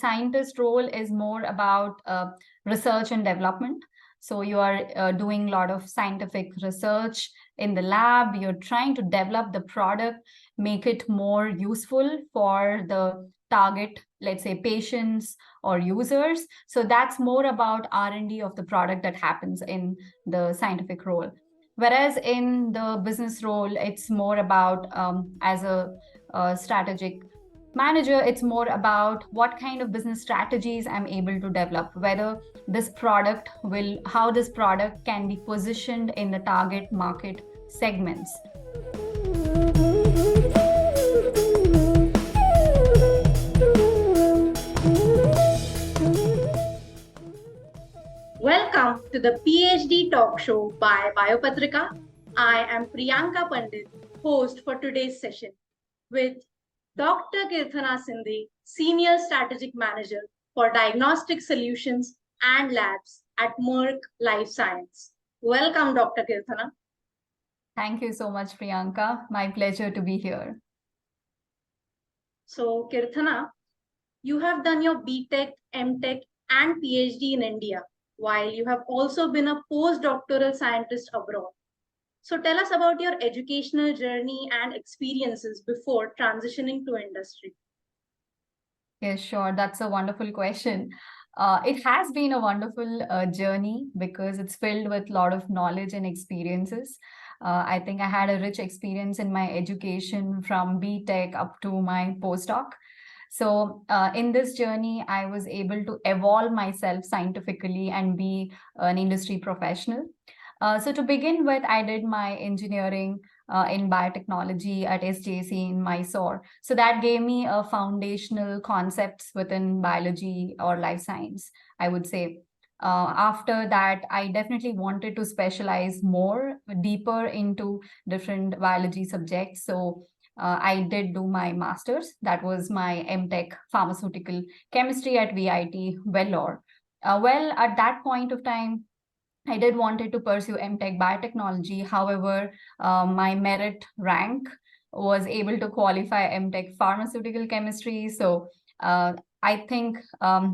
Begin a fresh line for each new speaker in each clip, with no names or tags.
scientist role is more about research and development. So you are doing a lot of scientific research in the lab. You're trying to develop the product, make it more useful for the target, let's say patients or users. So that's more about R&D of the product that happens in the scientific role. Whereas in the business role, it's more about as a strategic manager, it's more about what kind of business strategies I'm able to develop, whether how this product can be positioned in the target market segments.
Welcome to the PhD talk show by BioPatrika. I am Priyanka Pandit, host for today's session, with Dr. Kirthana Sindhe, Senior Strategic Manager for Diagnostic Solutions and Labs at Merck Life Science. Welcome, Dr. Kirthana.
Thank you so much, Priyanka. My pleasure to be here.
So, Kirthana, you have done your BTech, MTech, and PhD in India, while you have also been a postdoctoral scientist abroad. So tell us about your educational journey and experiences before transitioning to industry.
Yes, sure. That's a wonderful question. It has been a wonderful journey because it's filled with a lot of knowledge and experiences. I think I had a rich experience in my education from BTech up to my postdoc. So in this journey, I was able to evolve myself scientifically and be an industry professional. So to begin with, I did my engineering in biotechnology at SJC in Mysore. So that gave me a foundational concepts within biology or life science, I would say. After that, I definitely wanted to specialize more deeper into different biology subjects. So I did do my master's. That was my MTech pharmaceutical chemistry at VIT Vellore. Well, at that point of time, I did wanted to pursue MTech biotechnology. However, my merit rank was able to qualify MTech pharmaceutical chemistry. So I think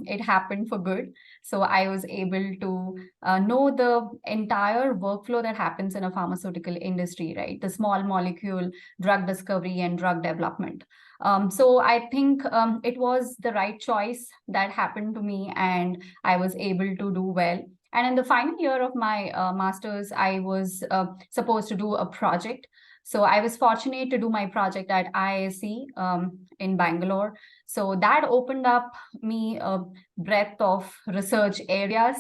it happened for good. So I was able to know the entire workflow that happens in a pharmaceutical industry, right? The small molecule drug discovery and drug development. So I think it was the right choice that happened to me, and I was able to do well. And in the final year of my master's, I was supposed to do a project. So I was fortunate to do my project at IISc in Bangalore. So that opened up me a breadth of research areas.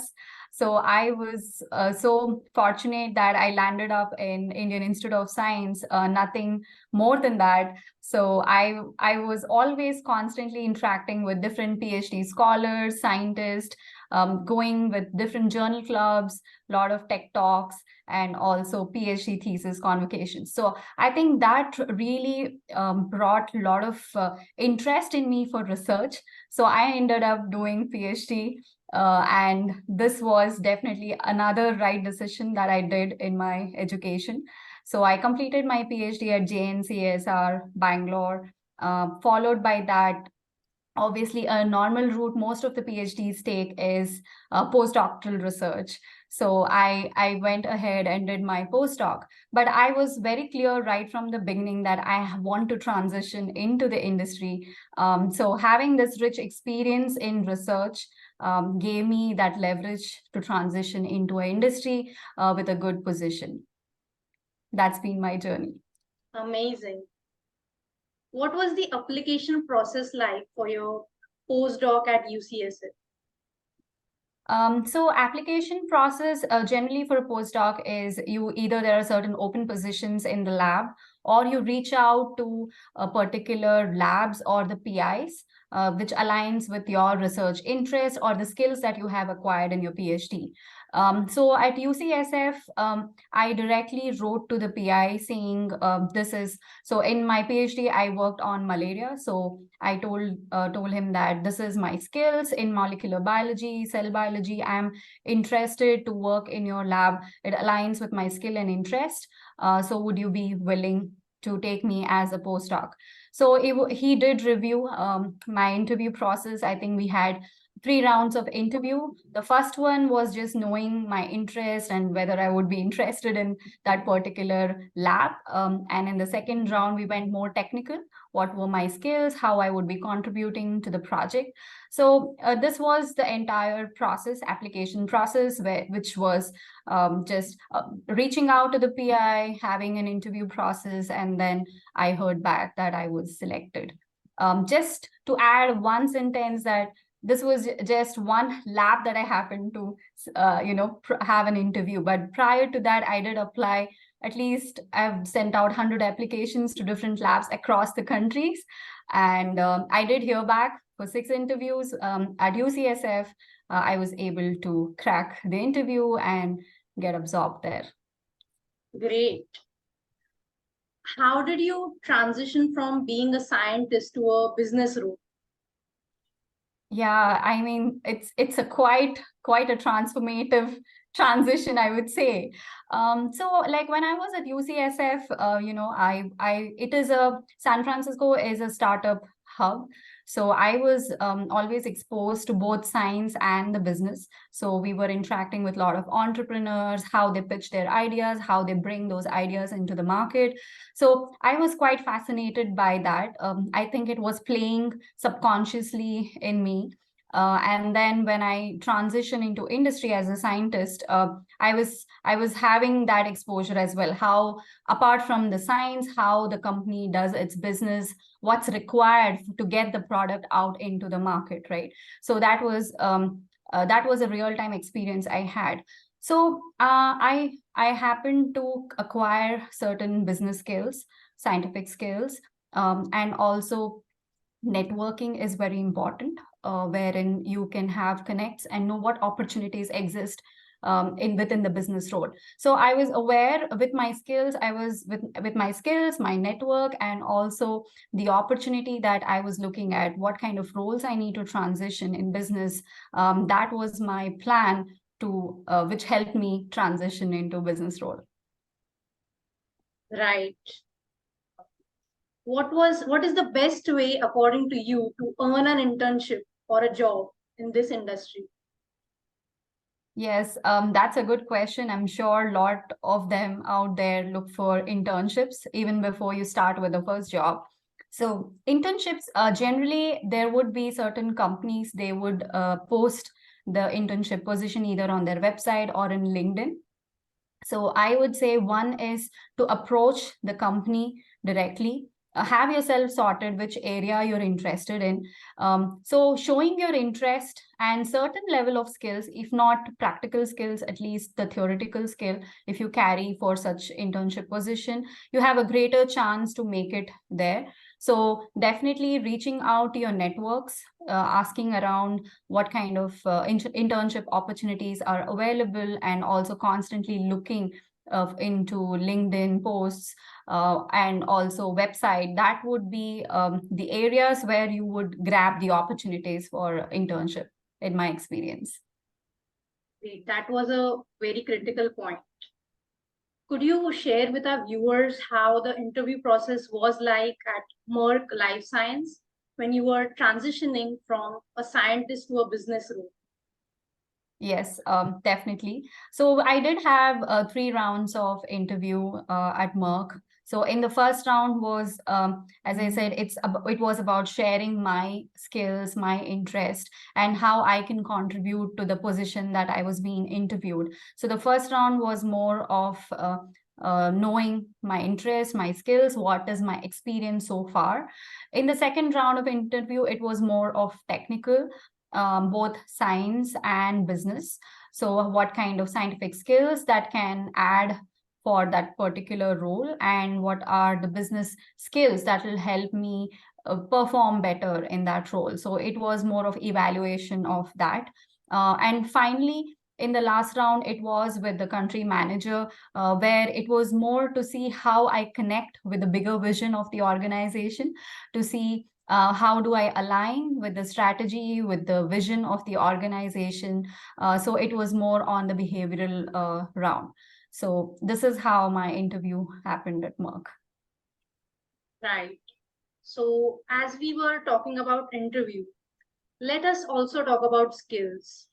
So I was so fortunate that I landed up in Indian Institute of Science, nothing more than that. So I was always constantly interacting with different PhD scholars, scientists, going with different journal clubs, a lot of tech talks, and also PhD thesis convocations. So I think that really brought a lot of interest in me for research. So I ended up doing PhD. And this was definitely another right decision that I did in my education. So I completed my PhD at JNCSR, Bangalore, followed by that. Obviously, a normal route most of the PhDs take is postdoctoral research. So I went ahead and did my postdoc. But I was very clear right from the beginning that I want to transition into the industry. So having this rich experience in research gave me that leverage to transition into an industry with a good position. That's been my journey.
Amazing. What was the application process like for your postdoc at UCSF?
So application process generally for a postdoc is there are certain open positions in the lab, or you reach out to a particular labs or the PIs, which aligns with your research interest or the skills that you have acquired in your PhD. So at UCSF, I directly wrote to the PI saying so in my PhD, I worked on malaria. So I told him that this is my skills in molecular biology, cell biology. I'm interested to work in your lab. It aligns with my skill and interest. So would you be willing to take me as a postdoc. So he did review my interview process. I think we had 3 rounds of interview. The first one was just knowing my interest and whether I would be interested in that particular lab. And in the second round, we went more technical. What were my skills, how I would be contributing to the project. So this was the entire process, application process, which was just reaching out to the PI, having an interview process, and then I heard back that I was selected. Just to add one sentence, that this was just one lab that I happened to, have an interview. But prior to that, I did apply. At least I've sent out 100 applications to different labs across the countries. And I did hear back for 6 interviews at UCSF. I was able to crack the interview and get absorbed there.
Great. How did you transition from being a scientist to a business role?
Yeah, I mean, it's a quite a transformative transition, I would say. So like when I was at UCSF, it is San Francisco is a startup hub. So I was always exposed to both science and the business. So we were interacting with a lot of entrepreneurs, how they pitch their ideas, how they bring those ideas into the market. So I was quite fascinated by that. I think it was playing subconsciously in me. And then when I transitioned into industry as a scientist, I was having that exposure as well. How, apart from the science, how the company does its business, what's required to get the product out into the market, right? So that was a real-time experience I had. So I happened to acquire certain business skills, scientific skills, and also networking is very important, wherein you can have connects and know what opportunities exist within the business role. So I was aware with my skills, with my skills, my network, and also the opportunity that I was looking at, what kind of roles I need to transition in business. That was my plan to which helped me transition into business role.
Right. What is the best way, according to you, to earn an internship or a job in this industry?
Yes, that's a good question. I'm sure a lot of them out there look for internships even before you start with the first job. So internships, generally, there would be certain companies, they would post the internship position either on their website or in LinkedIn. So I would say one is to approach the company directly. Have yourself sorted which area you're interested in. So showing your interest and certain level of skills, if not practical skills, at least the theoretical skill, if you carry for such internship position, you have a greater chance to make it there. So definitely reaching out to your networks, asking around what kind of internship opportunities are available, and also constantly looking into LinkedIn posts and also website. That would be the areas where you would grab the opportunities for internship, in my experience.
That was a very critical point. Could you share with our viewers how the interview process was like at Merck Life Science when you were transitioning from a scientist to a business role?
Yes, definitely. So I did have 3 rounds of interview at Merck. So in the first round was, as I said, it was about sharing my skills, my interest, and how I can contribute to the position that I was being interviewed. So the first round was more of knowing my interest, my skills, what is my experience so far. In the second round of interview, it was more of technical, both science and business. So what kind of scientific skills that can add for that particular role, and what are the business skills that will help me perform better in that role. So it was more of evaluation of that. And finally, in the last round, it was with the country manager, where it was more to see how I connect with the bigger vision of the organization, to see how do I align with the strategy, with the vision of the organization. So it was more on the behavioral round. So this is how my interview happened at Merck.
Right. So, as we were talking about interview, let us also talk about skills.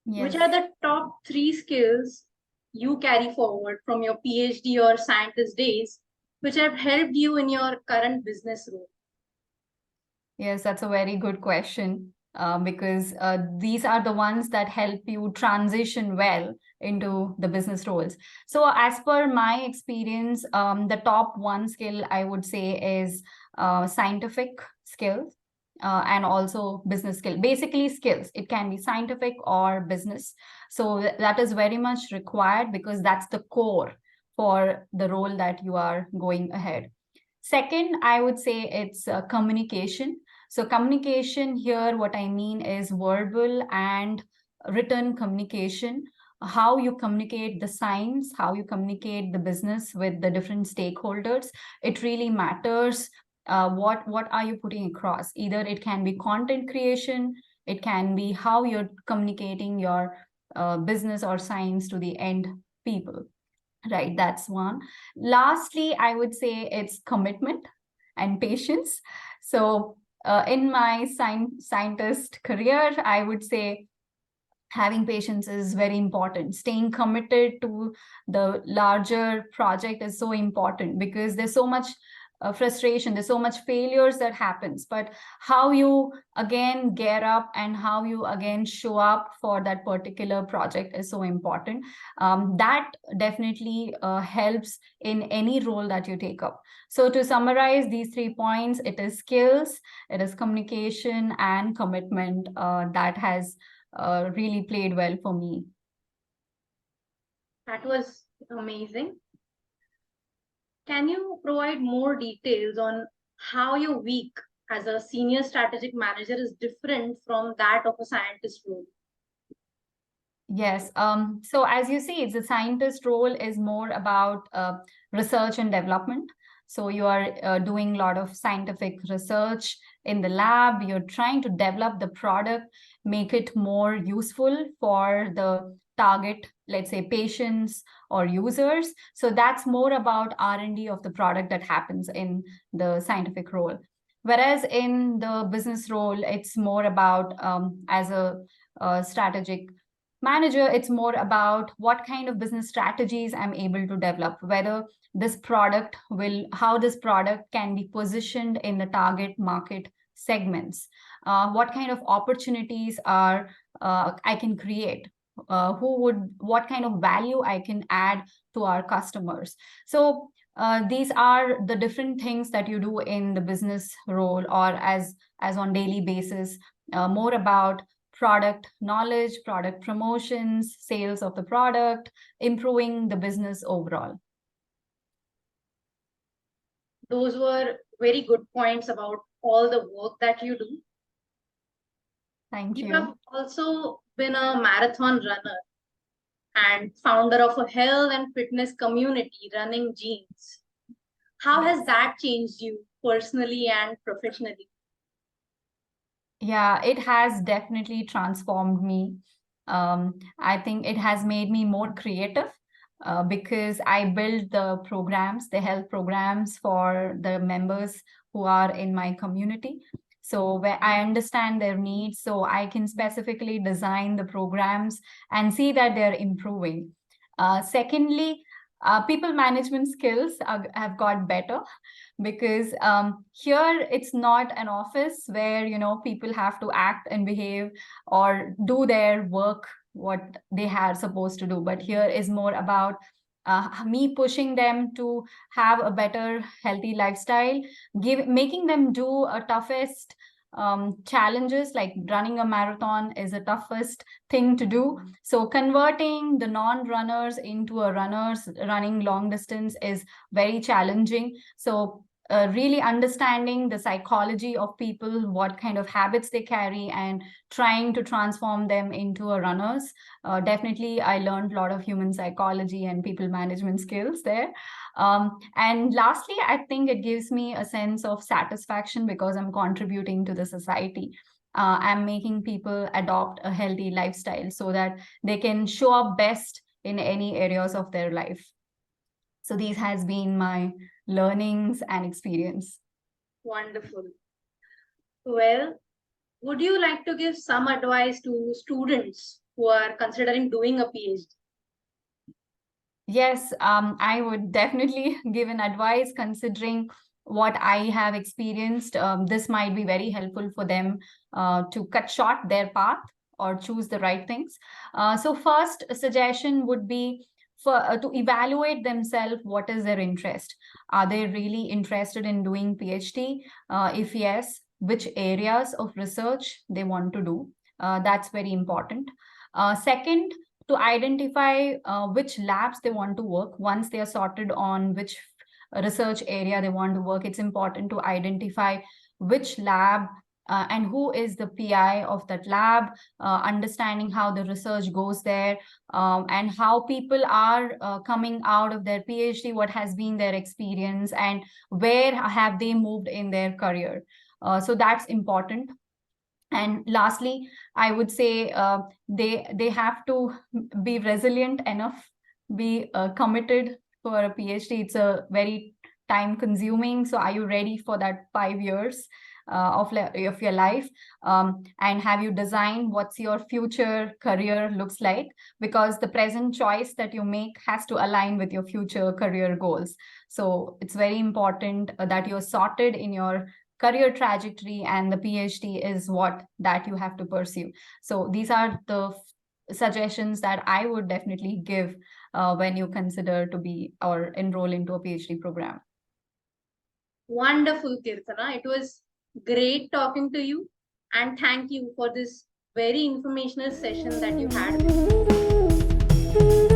Which are
Yes.
the top three skills you carry forward from your PhD or scientist days, which have helped you in your current business role?
Yes, that's a very good question, because these are the ones that help you transition well into the business roles. So, as per my experience, the top one skill I would say is scientific skills. And also business skill, basically skills. It can be scientific or business. So that is very much required because that's the core for the role that you are going ahead. Second, I would say it's communication. So, communication here, what I mean is verbal and written communication, how you communicate the science, how you communicate the business with the different stakeholders. It really matters. What are you putting across? Either it can be content creation, it can be how you're communicating your business or science to the end people. Right, that's one. Lastly, I would say it's commitment and patience. So, in my scientist career, I would say having patience is very important. Staying committed to the larger project is so important because there's so much frustration, there's so much failures that happens, but how you again get up and how you again show up for that particular project is so important. That definitely helps in any role that you take up. So to summarize these 3 points, it is skills, it is communication and commitment that has really played well for me.
That was amazing. Can you provide more details on how your week as a senior strategic manager is different from that of a scientist role?
Yes. So as you see, the scientist role is more about research and development. So you are doing a lot of scientific research in the lab. You're trying to develop the product, make it more useful for the target, let's say patients or users. So that's more about R&D of the product that happens in the scientific role. Whereas in the business role, it's more about as a strategic manager, it's more about what kind of business strategies I'm able to develop, whether this product will, how this product can be positioned in the target market segments, what kind of opportunities are I can create, what kind of value I can add to our customers. So these are the different things that you do in the business role or as on daily basis, more about product knowledge, product promotions, sales of the product, improving the business overall.
Those were very good points about all the work that you do.
Thank
You
you.
have also been a marathon runner and founder of a health and fitness community running Genes. How has that changed you personally and professionally?
Yeah, it has definitely transformed me. I think it has made me more creative because I build the programs, the health programs for the members who are in my community. So where I understand their needs, so I can specifically design the programs and see that they're improving. Secondly, people management skills have got better because here it's not an office where people have to act and behave or do their work what they are supposed to do, but here is more about me pushing them to have a better healthy lifestyle, making them do a toughest challenges, like running a marathon is a toughest thing to do. So converting the non-runners into a runners running long distance is very challenging. So really understanding the psychology of people, what kind of habits they carry, and trying to transform them into a runners. Definitely, I learned a lot of human psychology and people management skills there. And lastly, I think it gives me a sense of satisfaction because I'm contributing to the society. I'm making people adopt a healthy lifestyle so that they can show up best in any areas of their life. So these has been my learnings and experience.
Wonderful. Well, would you like to give some advice to students who are considering doing a PhD?
Yes, I would definitely give an advice considering what I have experienced. This might be very helpful for them to cut short their path or choose the right things. So first suggestion would be for to evaluate themselves what is their interest. Are they really interested in doing PhD? If yes, which areas of research they want to do? That's very important. Second, to identify which labs they want to work. Once they are sorted on which research area they want to work, it's important to identify which lab and who is the PI of that lab, understanding how the research goes there, and how people are coming out of their PhD, what has been their experience, and where have they moved in their career. So that's important. And lastly, I would say they have to be resilient enough, be committed for a PhD. It's a very time consuming, so are you ready for that 5 years of your life, and have you designed what's your future career looks like, because the present choice that you make has to align with your future career goals. So it's very important that you're sorted in your career trajectory, and the PhD is what that you have to pursue. So these are the suggestions that I would definitely give when you consider to be or enroll into a PhD program.
Wonderful, Kirthana. It was great talking to you. And thank you for this very informational session that you had with me.